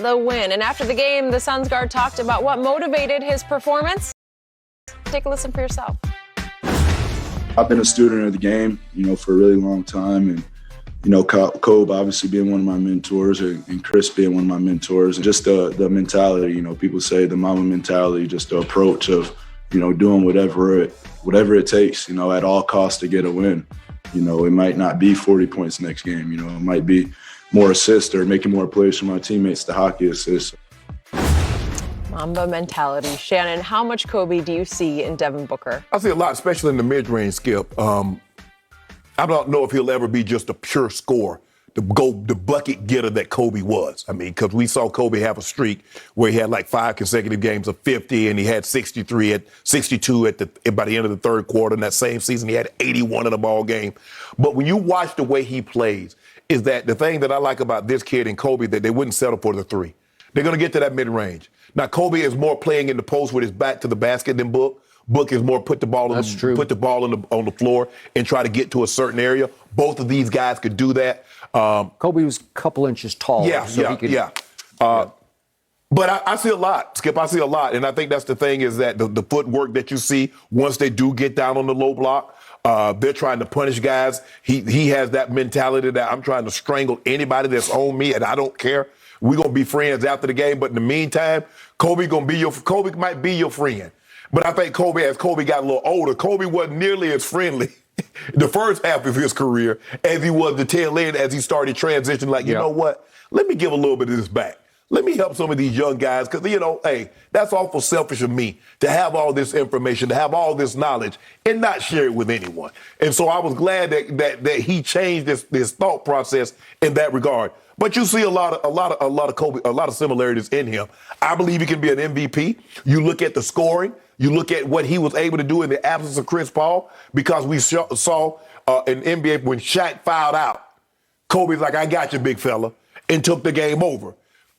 the win. And after the game, the Suns guard talked about what motivated his performance. Take a listen for yourself. I've been a student of the game, for a really long time. And, Kobe obviously being one of my mentors and Chris being one of my mentors. And just the mentality, people say the Mamba mentality, just the approach of, doing whatever it takes, at all costs to get a win. It might not be 40 points next game. It might be more assists or making more plays for my teammates, the hockey assists. Mamba mentality. Shannon, how much Kobe do you see in Devin Booker? I see a lot, especially in the mid-range, Skip. I don't know if he'll ever be just a pure scorer, the bucket getter that Kobe was. Because we saw Kobe have a streak where he had like 5 consecutive games of 50, and he had 62 by the end of the third quarter. In that same season, he had 81 in a ball game. But when you watch the way he plays, is that the thing that I like about this kid and Kobe, that they wouldn't settle for the three. They're going to get to that mid-range. Now, Kobe is more playing in the post with his back to the basket than Book. Book is more put the ball on the floor and try to get to a certain area. Both of these guys could do that. Kobe was a couple inches taller. But I see a lot, Skip. I see a lot. And I think that's the thing, is that the footwork that you see once they do get down on the low block, they're trying to punish guys. He has that mentality that I'm trying to strangle anybody that's on me, and I don't care. We're going to be friends after the game. But in the meantime, Kobe might be your friend. But I think as Kobe got a little older, Kobe wasn't nearly as friendly the first half of his career as he was the tail end, as he started transitioning. You know what? Let me give a little bit of this back. Let me help some of these young guys, because, hey, that's awful selfish of me to have all this information, to have all this knowledge and not share it with anyone. And so I was glad that he changed this thought process in that regard. But you see a lot of Kobe, a lot of similarities in him. I believe he can be an MVP. You look at the scoring. You look at what he was able to do in the absence of Chris Paul, because we saw in NBA when Shaq fouled out, Kobe's like, I got you, big fella, and took the game over.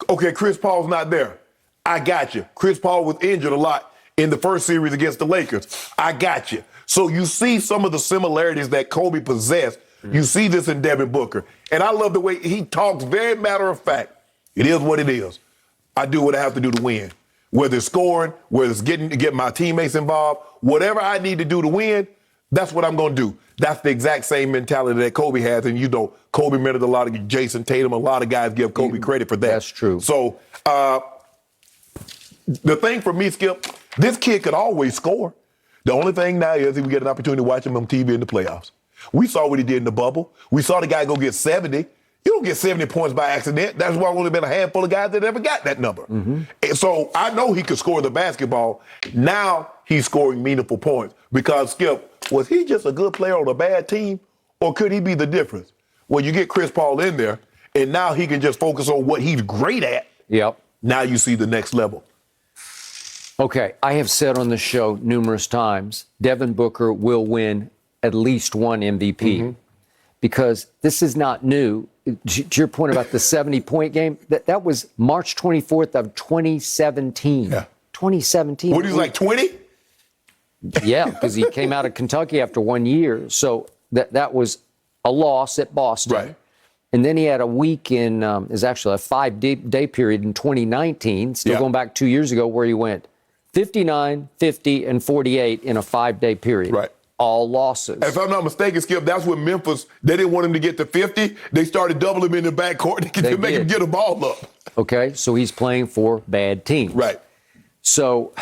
Okay, Chris Paul's not there. I got you. Chris Paul was injured a lot in the first series against the Lakers. I got you. So you see some of the similarities that Kobe possessed. You see this in Devin Booker. And I love the way he talks, very matter of fact. It is what it is. I do what I have to do to win. Whether it's scoring, whether it's get my teammates involved, whatever I need to do to win, that's what I'm going to do. That's the exact same mentality that Kobe has. And, Kobe mentored a lot of Jason Tatum. A lot of guys give Kobe credit for that. That's true. So the thing for me, Skip, this kid could always score. The only thing now is if we get an opportunity to watch him on TV in the playoffs. We saw what he did in the bubble. We saw the guy go get 70. You don't get 70 points by accident. That's why only been a handful of guys that ever got that number. Mm-hmm. And so I know he could score the basketball. Now he's scoring meaningful points. Because, Skip, was he just a good player on a bad team, or could he be the difference? Well, you get Chris Paul in there, and now he can just focus on what he's great at. Yep. Now you see the next level. Okay, I have said on the show numerous times, Devin Booker will win at least one MVP, because this is not new. To your point about the 70-point game, that was March 24th of 2017. Yeah. 2017. What, he was like 20? Yeah, because he came out of Kentucky after 1 year. So that was a loss at Boston. Right. And then he had a week is actually a 5-day period in 2019, still going back 2 years ago, where he went 59, 50, and 48 in a 5-day period. Right. All losses. If I'm not mistaken, Skip, that's when Memphis, they didn't want him to get to 50. They started doubling him in the backcourt to make him get a ball up. Okay, so he's playing for bad teams. Right. So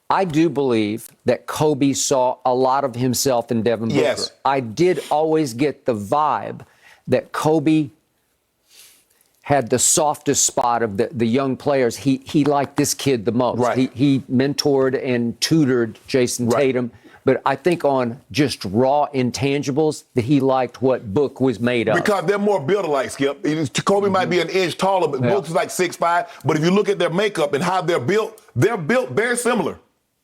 I do believe that Kobe saw a lot of himself in Devin Booker. Yes. I did always get the vibe that Kobe had the softest spot of the young players. He liked this kid the most. Right. He mentored and tutored Jason Tatum. But I think on just raw intangibles that he liked what Book was made of. Because they're more built alike, Skip. Kobe might be an inch taller, but Book's like 6'5". But if you look at their makeup and how they're built very similar.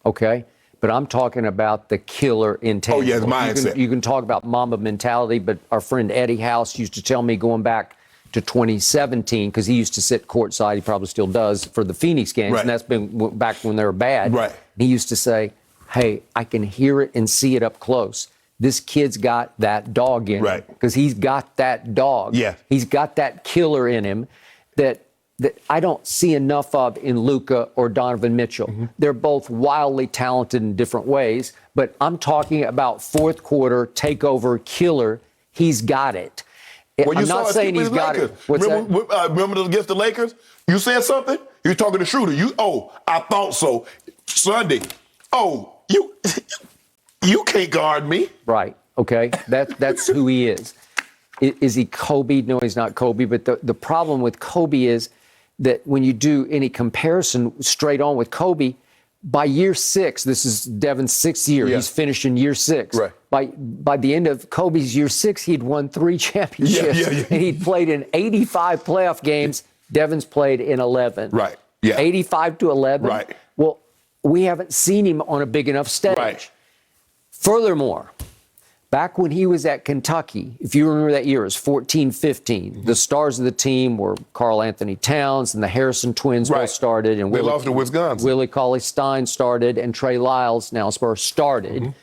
Okay. But I'm talking about the killer intangible. Oh, yes, mindset. You can talk about Mamba mentality, but our friend Eddie House used to tell me going back to 2017, because he used to sit courtside, he probably still does, for the Phoenix games, and that's been back when they were bad. Right. He used to say, hey, I can hear it and see it up close. This kid's got that dog in him. Because he's got that dog. Yeah. He's got that killer in him that that I don't see enough of in Luka or Donovan Mitchell. They're both wildly talented in different ways, but I'm talking about fourth quarter takeover killer. He's got it. Well, I'm not saying he's got it. What's remember against the Lakers? You said something? You were talking to Schroeder. I thought so. Sunday. You can't guard me. Right. Okay. That's who he is. Is he Kobe? No, he's not Kobe. But the problem with Kobe is that when you do any comparison straight on with Kobe, by year 6, this is Devin's 6th year. Yeah. He's finished in year 6. Right. By the end of Kobe's year 6, he'd won 3 championships. And he'd played in 85 playoff games. Devin's played in 11. Right. Yeah. 85 to 11. Right. Well, we haven't seen him on a big enough stage. Right. Furthermore, back when he was at Kentucky, if you remember that year, it was 14-15. The stars of the team were Karl Anthony Towns and the Harrison twins both started. And they lost to Wisconsin. Willie Cauley-Stein started, and Trey Lyles, now Spurs, started.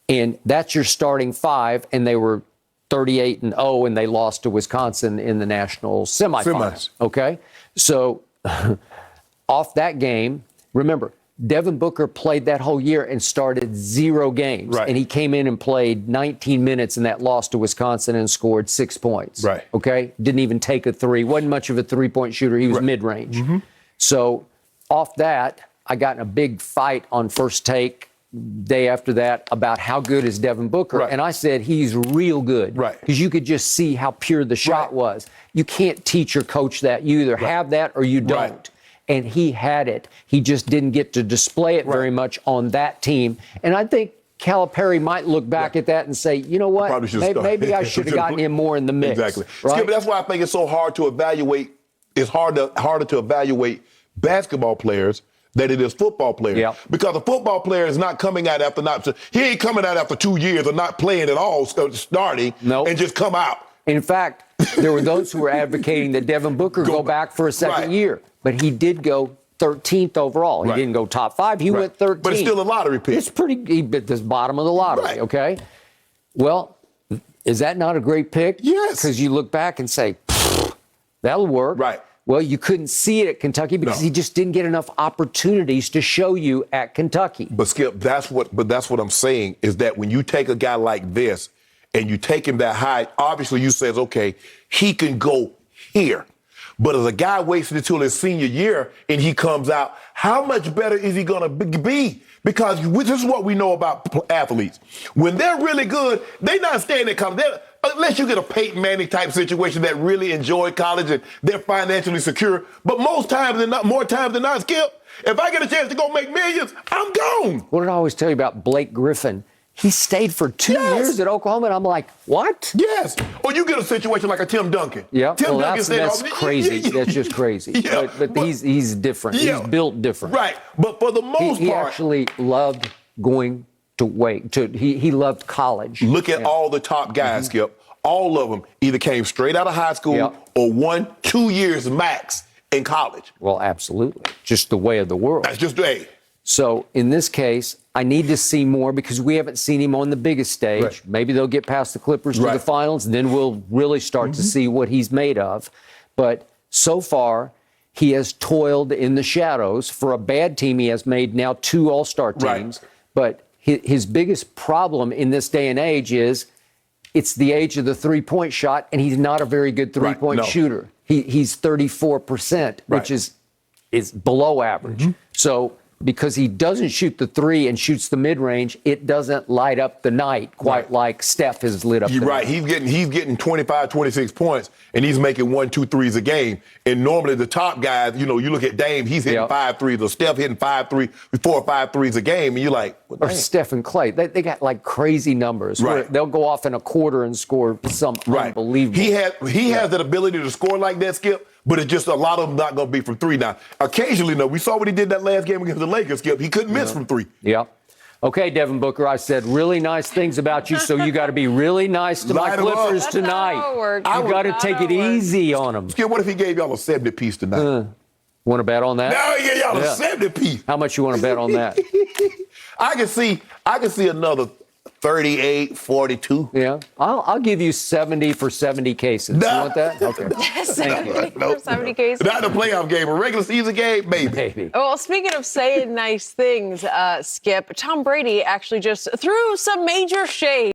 And that's your starting 5, and they were 38-0, and they lost to Wisconsin in the national semifinals. Okay? So off that game, remember, Devin Booker played that whole year and started 0 games. Right. And he came in and played 19 minutes in that loss to Wisconsin and scored 6 points. Right. Okay? Didn't even take a 3. Wasn't much of a three-point shooter. He was mid-range. So off that, I got in a big fight on First Take day after that about how good is Devin Booker. Right. And I said he's real good. Right. Because you could just see how pure the shot was. You can't teach or coach that. You either have that or you don't. Right. And he had it. He just didn't get to display it very much on that team. And I think Calipari might look back at that and say, you know what, maybe I should have gotten him more in the mix. Exactly. Right? Skip, that's why I think it's so hard to evaluate. It's harder to evaluate basketball players than it is football players. Yeah. Because a football player is not coming out he ain't coming out after 2 years of not playing at all, starting, and just come out. In fact, there were those who were advocating that Devin Booker go back for a second year. But he did go 13th overall. He didn't go top 5. He went 13th. But it's still a lottery pick. It's he bit this bottom of the lottery, okay? Well, is that not a great pick? Yes. Because you look back and say, that'll work. Right. Well, you couldn't see it at Kentucky because he just didn't get enough opportunities to show you at Kentucky. But Skip, that's what I'm saying is that when you take a guy like this and you take him that high, obviously you says, okay, he can go here. But as a guy waits until his senior year and he comes out, how much better is he going to be? Because this is what we know about athletes. When they're really good, they're not staying at college. Unless you get a Peyton Manning type situation that really enjoy college and they're financially secure. But more times than not, Skip, if I get a chance to go make millions, I'm gone. What did I always tell you about Blake Griffin? He stayed for 2 years at Oklahoma, and I'm like, what? Yes. Or you get a situation like a Tim Duncan. Yeah, Tim Duncan that's crazy. That's just crazy. Yeah, but he's different. Yeah. He's built different. Right. But for the most part. He actually loved going to Wake. He loved college. Look at all the top guys, Skip. All of them either came straight out of high school or 1-2 years max in college. Well, absolutely. Just the way of the world. That's just the way. So in this case, I need to see more because we haven't seen him on the biggest stage. Right. Maybe they'll get past the Clippers to the finals, and then we'll really start to see what he's made of. But so far, he has toiled in the shadows. For a bad team, he has made now 2 All-Star teams. But his biggest problem in this day and age is it's the age of the three-point shot, and he's not a very good three-point shooter. He's 34%, which is below average. So because he doesn't shoot the 3 and shoots the mid-range, it doesn't light up the night quite like Steph has lit up the night. He's getting 25, 26 points, and he's making 1, 2 threes a game. And normally the top guys, you look at Dame, he's hitting 5 threes, or Steph hitting 4 or 5 threes a game, and you're like, or Steph and Clay, they got like crazy numbers. Where they'll go off in a quarter and score some unbelievable. He has that ability to score like that, Skip. But it's just a lot of them not going to be from 3 now. Occasionally, we saw what he did that last game against the Lakers, Skip. He couldn't miss from 3. Yeah. Okay, Devin Booker, I said really nice things about you, so you got to be really nice to my Clippers tonight. You got to take it easy on them. Skip, what if he gave y'all a 70-piece tonight? Want to bet on that? No, he gave y'all a 70-piece. How much you want to bet on that? I can see another 38-42. Yeah, I'll give you 70 for 70 cases. Nah. You want that? Okay. Thank you. 70 cases. Not a playoff game, a regular season game, maybe. Maybe. Well, speaking of saying nice things, Skip, Tom Brady actually just threw some major shade